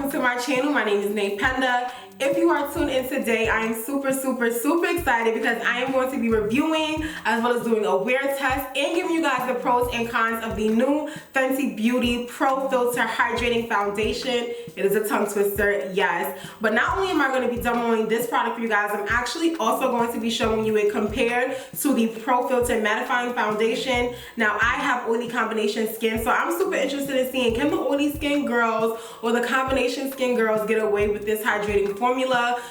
welcome to my channel. My name is Penda. If you are tuned in today, I am super excited because I am going to be reviewing as well as doing a wear test and giving you guys the pros and cons of the new Fenty Beauty Pro Filt'R Hydrating Foundation. It is a tongue twister, yes. But not only am I going to be demoing this product for you guys, I'm actually also going to be showing you it compared to the Pro Filt'R Mattifying Foundation. Now, I have oily combination skin, so I'm super interested in seeing, can the oily skin girls or the combination skin girls get away with this hydrating formula?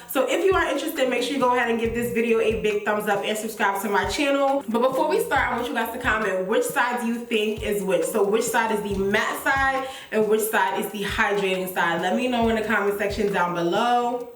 So if you are interested, make sure you go ahead and give this video a big thumbs up and subscribe to my channel. But before we start, I want you guys to comment which side do you think is which. So which side is the matte side and which side is the hydrating side? Let me know in the comment section down below.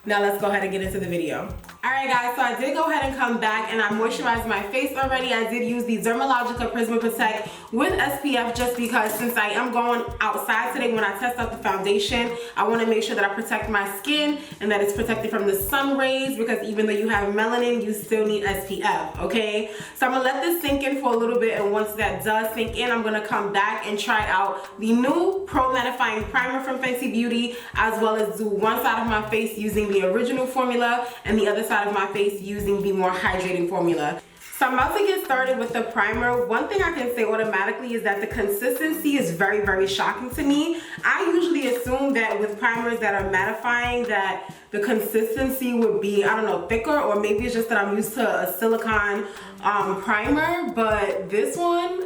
Now let's go ahead and get into the video. Alright guys, so I did go ahead and come back and I moisturized my face already. I did use the Dermalogica Prisma Protect with SPF just because since I am going outside today when I test out the foundation, I want to make sure that I protect my skin and that it's protected from the sun rays, because even though you have melanin, you still need SPF, okay? So I'm going to let this sink in for a little bit, and once that does sink in, I'm going to come back and try out the new Pro Mattifying Primer from Fenty Beauty, as well as do one side of my face using the original formula and the other side of my face using the more hydrating formula. So I'm about to get started with the primer. One thing I can say automatically is that the consistency is very shocking to me. I usually assume that with primers that are mattifying that the consistency would be, I don't know, thicker, or maybe it's just that I'm used to a silicone primer, but this one,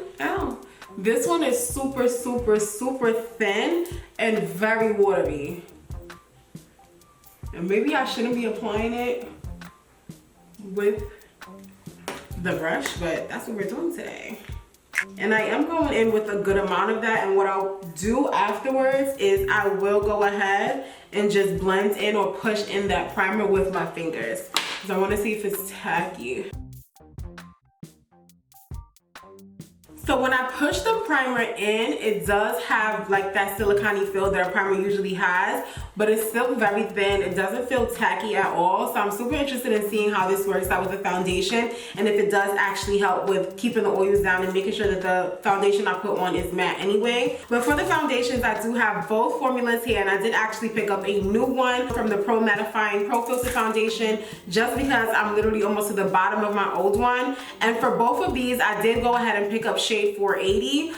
this one is super thin and very watery. And maybe I shouldn't be applying it with the brush, but that's what we're doing today. And I am going in with a good amount of that, and what I'll do afterwards is I will go ahead and just blend in or push in that primer with my fingers, because I want to see if it's tacky. So when I push the primer in, it does have like that silicone-y feel that a primer usually has, but it's still very thin. It doesn't feel tacky at all. So I'm super interested in seeing how this works out with the foundation, and if it does actually help with keeping the oils down and making sure that the foundation I put on is matte anyway. But for the foundations, I do have both formulas here, and I did actually pick up a new one from the Pro Mattifying Pro Filt'R Foundation just because I'm literally almost to the bottom of my old one. And for both of these, I did go ahead and pick up shade 480,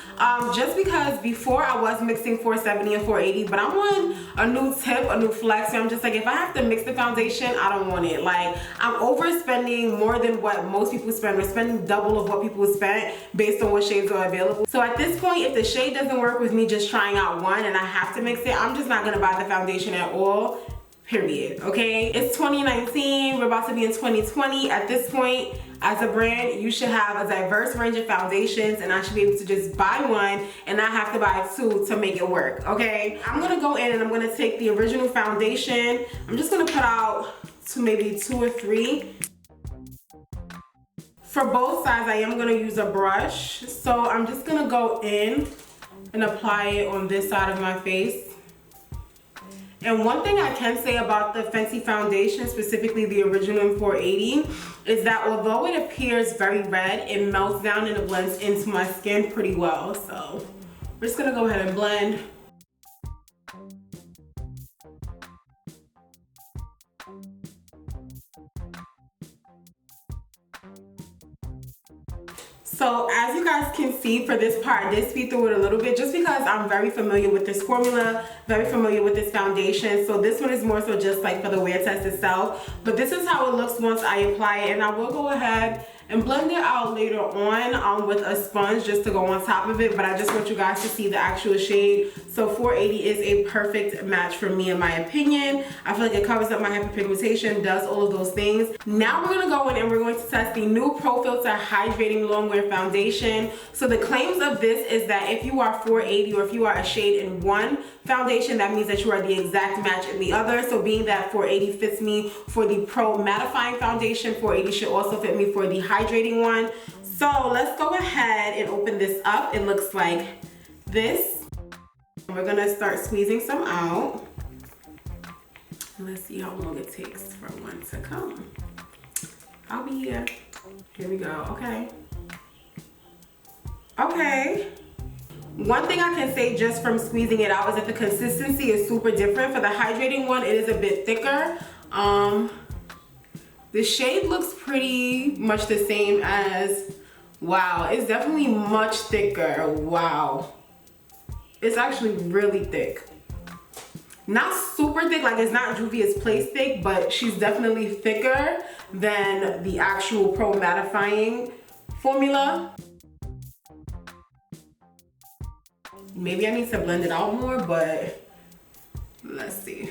just because before I was mixing 470 and 480, but I'm on a new tip, a new flex, and I'm just like, if I have to mix the foundation, I don't want it. Like, I'm overspending more than what most people spend. We're spending double of what people spent based on what shades are available. So at this point, if the shade doesn't work with me just trying out one and I have to mix it, I'm just not gonna buy the foundation at all. Period. Okay, it's 2019, we're about to be in 2020. At this point, as a brand, you should have a diverse range of foundations, and I should be able to just buy one and not have to buy two to make it work, okay? I'm gonna go in and I'm gonna take the original foundation. I'm just gonna put out maybe two or three. For both sides, I am gonna use a brush. So I'm just gonna go in and apply it on this side of my face. And one thing I can say about the Fenty foundation, specifically the original in 480, is that although it appears very red, it melts down and it blends into my skin pretty well. So we're just gonna go ahead and blend. So as you guys can see, for this part, I did speed through it a little bit just because I'm very familiar with this formula, very familiar with this foundation. So this one is more so just like for the wear test itself. But this is how it looks once I apply it, and I will go ahead and blend it out later on with a sponge just to go on top of it, but I just want you guys to see the actual shade. So 480 is a perfect match for me in my opinion. I feel like it covers up my hyperpigmentation, does all of those things. Now we're gonna go in and we're going to test the new Pro Filt'R Hydrating Longwear Foundation. So the claims of this is that if you are 480 or if you are a shade in one foundation, that means that you are the exact match in the other. So being that 480 fits me for the Pro Mattifying Foundation, 480 should also fit me for the hydrating one. So let's go ahead and open this up. It looks like this. We're gonna start squeezing some out. Let's see how long it takes for one to come. I'll be here. Here we go. Okay. One thing I can say just from squeezing it out is that the consistency is super different. For the hydrating one, it is a bit thicker. The shade looks pretty much the same as, wow, it's definitely much thicker. Wow. It's actually really thick. Not super thick, like it's not Juvia's Place thick, but she's definitely thicker than the actual Pro Mattifying formula. Maybe I need to blend it out more, but let's see.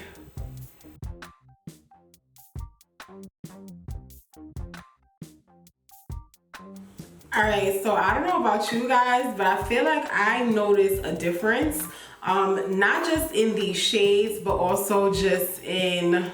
Alright, so I don't know about you guys, but I feel like I noticed a difference. Not just in the shades, but also just in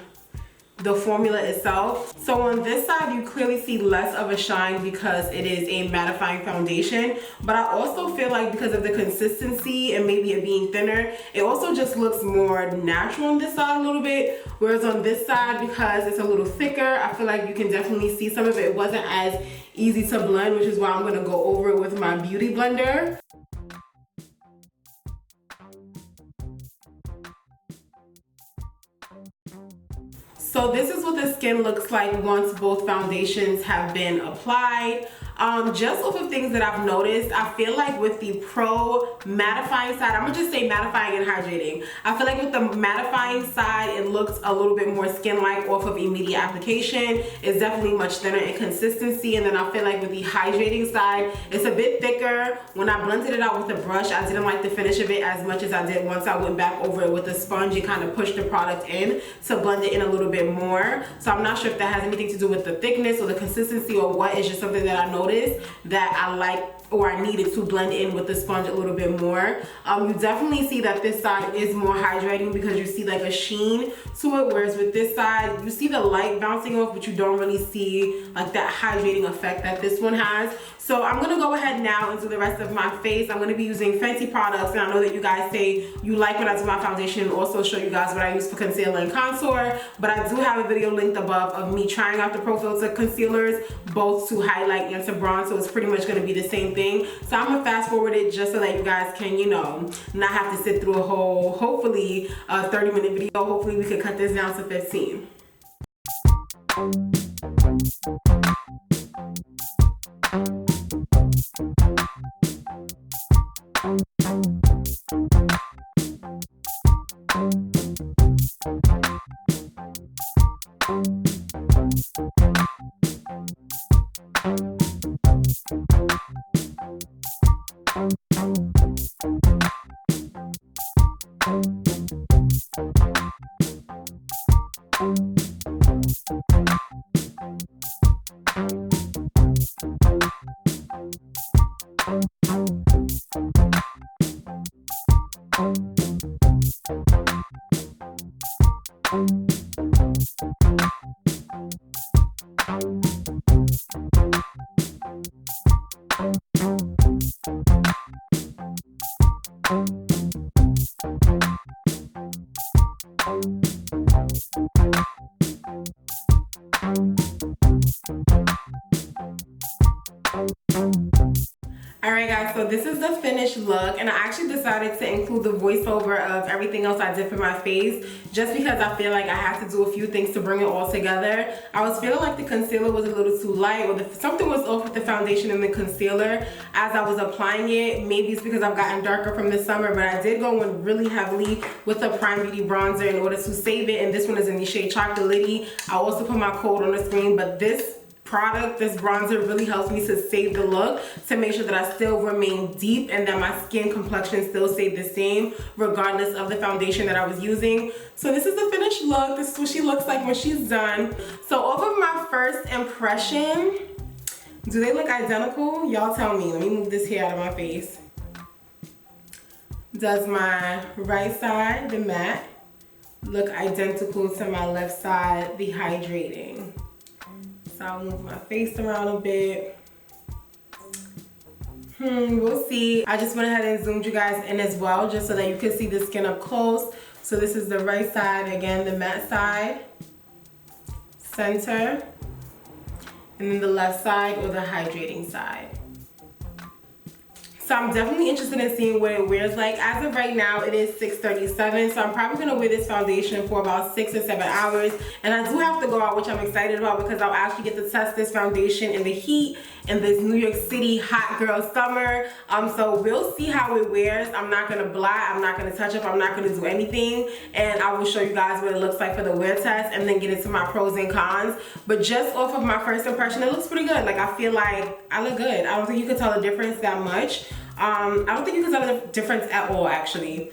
the formula itself. So on this side, you clearly see less of a shine because it is a mattifying foundation. But I also feel like because of the consistency and maybe it being thinner, it also just looks more natural on this side a little bit. Whereas on this side, because it's a little thicker, I feel like you can definitely see some of it. It wasn't as easy to blend, which is why I'm gonna go over it with my beauty blender. So this is what the skin looks like once both foundations have been applied. Just off of things that I've noticed, I feel like with the Pro mattifying side, I'm gonna just say mattifying and hydrating. I feel like with the mattifying side, it looks a little bit more skin-like off of immediate application. It's definitely much thinner in consistency. And then I feel like with the hydrating side, it's a bit thicker. When I blended it out with a brush, I didn't like the finish of it as much as I did once I went back over it with a sponge and kind of pushed the product in to blend it in a little bit more. So I'm not sure if that has anything to do with the thickness or the consistency or what. It's just something that I noticed that I like or I needed to blend in with the sponge a little bit more. You definitely see that this side is more hydrating because you see like a sheen to it, whereas with this side you see the light bouncing off, but you don't really see like that hydrating effect that this one has. So I'm gonna go ahead now and do the rest of my face. I'm gonna be using Fenty products, and I know that you guys say you like when I do my foundation, and also show you guys what I use for concealer and contour. But I do have a video linked above of me trying out the Pro Filter concealers, both to highlight and to bronze, so it's pretty much gonna be the same thing. So I'm gonna fast forward it just so that you guys can, you know, not have to sit through a whole, hopefully, 30-minute video. Hopefully we could cut this down to 15. Alright guys, so this is the finished look, and I actually decided to include the voiceover of everything else I did for my face just because I feel like I had to do a few things to bring it all together. I was feeling like the concealer was a little too light, or something was off with the foundation and the concealer as I was applying it. Maybe it's because I've gotten darker from the summer, but I did go in really heavily with the Prime Beauty bronzer in order to save it, and this one is in the shade Chocolatey. I also put my code on the screen, but this product, this bronzer, really helps me to save the look, to make sure that I still remain deep and that my skin complexion still stayed the same regardless of the foundation that I was using. So this is the finished look. This is what she looks like when she's done. So off of my first impression, do they look identical? Y'all tell me. Let me move this hair out of my face. Does my right side, the matte, look identical to my left side, the hydrating? So I'll move my face around a bit. We'll see. I just went ahead and zoomed you guys in as well, just so that you can see the skin up close. So this is the right side, again, the matte side, center, and then the left side or the hydrating side. So I'm definitely interested in seeing what it wears like. As of right now, it is 6:37, so I'm probably gonna wear this foundation for about 6 or 7 hours. And I do have to go out, which I'm excited about, because I'll actually get to test this foundation in the heat in this New York City hot girl summer. So we'll see how it wears. I'm not gonna blot, I'm not gonna touch up, I'm not gonna do anything. And I will show you guys what it looks like for the wear test and then get into my pros and cons. But just off of my first impression, it looks pretty good. Like, I feel like I look good. I don't think you can tell the difference that much. I don't think you can tell the difference at all, actually.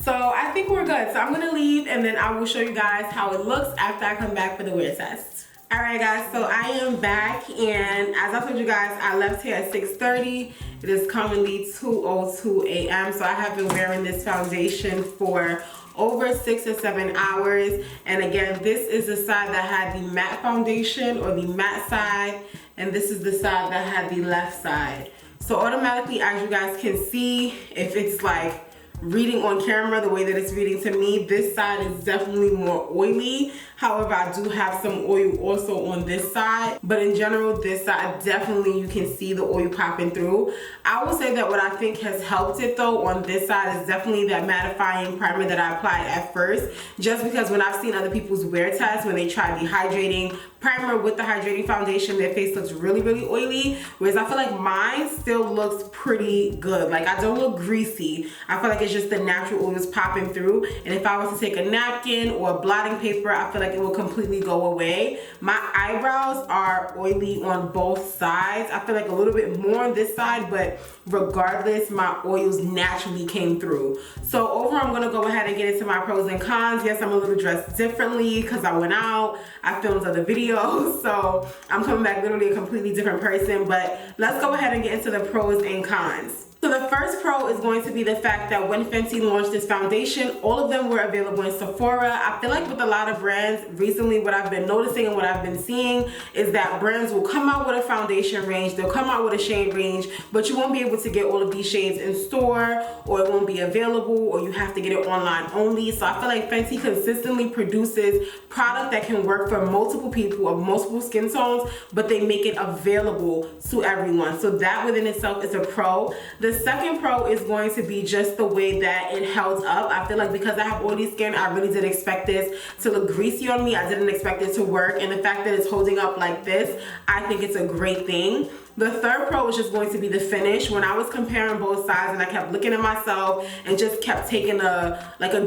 So I think we're good. So I'm gonna leave and then I will show you guys how it looks after I come back for the wear test. Alright guys, so I am back, and as I told you guys, I left here at 6:30. It is currently 2:02 a.m. So I have been wearing this foundation for over 6 or 7 hours. And again, this is the side that had the matte foundation, or the matte side, and this is the side that had the left side. So automatically, as you guys can see, if it's like reading on camera the way that it's reading to me, this side is definitely more oily. However, I do have some oil also on this side, but in general, this side definitely you can see the oil popping through. I will say that what I think has helped it though on this side is definitely that mattifying primer that I applied at first, just because when I've seen other people's wear tests, when they try the hydrating primer with the hydrating foundation, their face looks really, really oily, whereas I feel like mine still looks pretty good. Like, I don't look greasy. I feel like it's just the natural oils popping through, and if I was to take a napkin or a blotting paper, I feel like it will completely go away. My eyebrows are oily on both sides. I feel like a little bit more on this side, but regardless, my oils naturally came through. So overall, I'm gonna go ahead and get into my pros and cons. Yes, I'm a little dressed differently because I went out, I filmed other videos, so I'm coming back literally a completely different person, but let's go ahead and get into the pros and cons. So the first pro is going to be the fact that when Fenty launched this foundation, all of them were available in Sephora. I feel like with a lot of brands recently, what I've been noticing and what I've been seeing is that brands will come out with a foundation range, they'll come out with a shade range, but you won't be able to get all of these shades in store, or it won't be available, or you have to get it online only. So I feel like Fenty consistently produces product that can work for multiple people of multiple skin tones, but they make it available to everyone. So that within itself is a pro. The second pro is going to be just the way that it held up. I feel like because I have oily skin, I really did expect this to look greasy on me. I didn't expect it to work, and the fact that it's holding up like this, I think it's a great thing. The third pro is just going to be the finish. When I was comparing both sides and I kept looking at myself and just kept taking a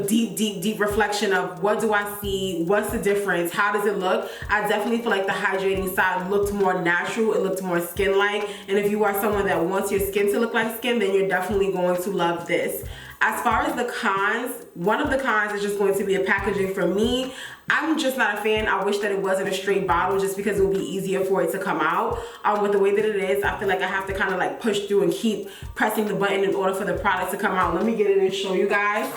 deep reflection of what do I see, what's the difference, how does it look, I definitely feel like the hydrating side looked more natural, it looked more skin-like, and if you are someone that wants your skin to look like skin, then you're definitely going to love this. As far as the cons, one of the cons is just going to be the packaging for me. I'm just not a fan. I wish that it wasn't a straight bottle just because it would be easier for it to come out. With the way that it is, I feel like I have to kind of like push through and keep pressing the button in order for the product to come out. Let me get it and show you guys.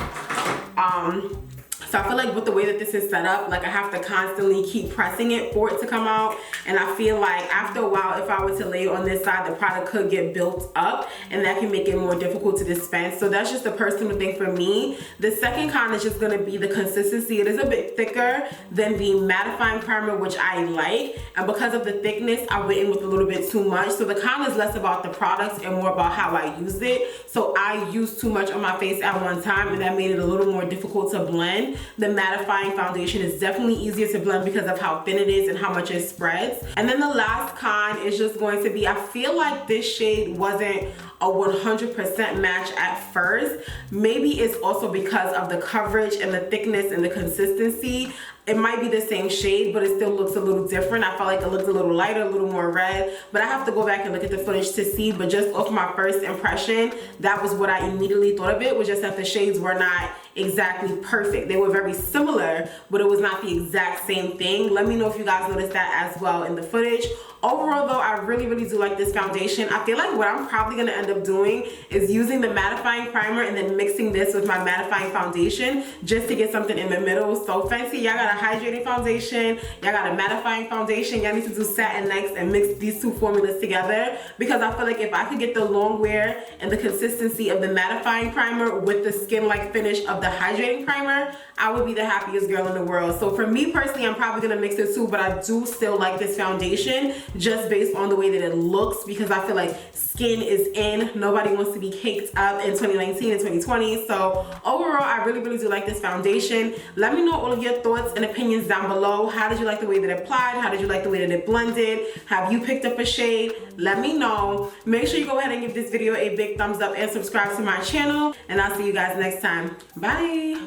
So I feel like with the way that this is set up, like I have to constantly keep pressing it for it to come out. And I feel like after a while, if I were to lay it on this side, the product could get built up and that can make it more difficult to dispense. So that's just a personal thing for me. The second con is just gonna be the consistency. It is a bit thicker than the mattifying primer, which I like. And because of the thickness, I went in with a little bit too much. So the con is less about the products and more about how I used it. So I used too much on my face at one time, and that made it a little more difficult to blend. The mattifying foundation is definitely easier to blend because of how thin it is and how much it spreads. And then the last con is just going to be, I feel like this shade wasn't a 100% match at first. Maybe it's also because of the coverage and the thickness and the consistency. It might be the same shade, but it still looks a little different. I felt like it looked a little lighter, a little more red, but I have to go back and look at the footage to see. But just off my first impression, that was what I immediately thought of it, was just that the shades were not exactly perfect. They were very similar, but it was not the exact same thing. Let me know if you guys noticed that as well in the footage. Overall though, I really do like this foundation. I feel like what I'm probably gonna end up doing is using the mattifying primer and then mixing this with my mattifying foundation just to get something in the middle. So Fenty, y'all got a hydrating foundation, y'all got a mattifying foundation, y'all need to do satin next and mix these two formulas together, because I feel like if I could get the Longwear and the consistency of the mattifying primer with the skin-like finish of of the hydrating primer, I would be the happiest girl in the world. So for me personally, I'm probably gonna mix the two, but I do still like this foundation just based on the way that it looks, because I feel like skin is in. Nobody wants to be caked up in 2019 and 2020. So overall, I really do like this foundation. Let me know all of your thoughts and opinions down below. How did you like the way that it applied? How did you like the way that it blended? Have you picked up a shade? Let me know. Make sure you go ahead and give this video a big thumbs up and subscribe to my channel, and I'll see you guys next time. Bye.